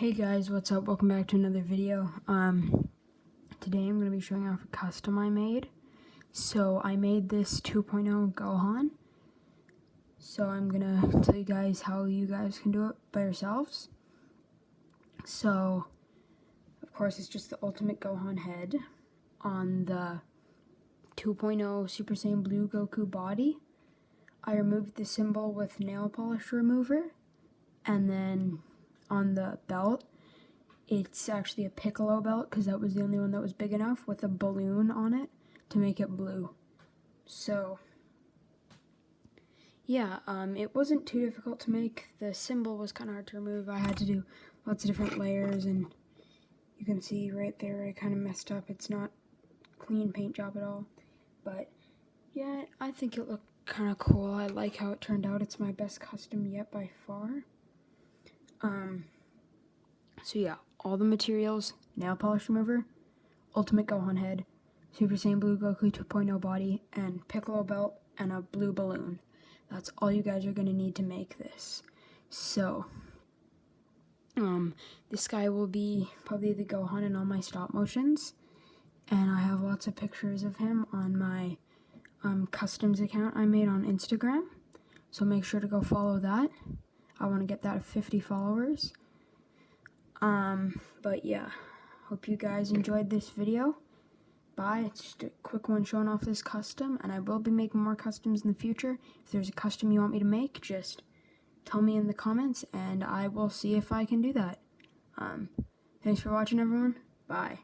Hey guys, what's up? Welcome back to another video. Today I'm going to be showing off a custom I made. So I made this 2.0 Gohan. So I'm going to tell you guys how you guys can do it by yourselves. So, of course, it's just the ultimate Gohan head on the 2.0 Super Saiyan Blue Goku body. I removed the symbol with nail polish remover, and then on the belt, it's actually a Piccolo belt because that was the only one that was big enough with a balloon on it to make it blue. So, yeah, it wasn't too difficult to make. The symbol was kind of hard to remove. I had to do lots of different layers, and you can see right there I kind of messed up. It's not clean paint job at all. But, yeah, I think it looked kind of cool. I like how it turned out. It's my best custom yet by far. So yeah, all the materials: nail polish remover, ultimate Gohan head, Super Saiyan Blue Goku 2.0 body, and Piccolo belt, and a blue balloon. That's all you guys are going to need to make this. So, this guy will be probably the Gohan in all my stop motions, and I have lots of pictures of him on my customs account I made on Instagram, so make sure to go follow that. I want to get that to 50 followers. But yeah, hope you guys enjoyed this video. Bye. It's just a quick one showing off this custom, and I will be making more customs in the future. If there's a custom you want me to make, just tell me in the comments, and I will see if I can do that. Thanks for watching, everyone. Bye.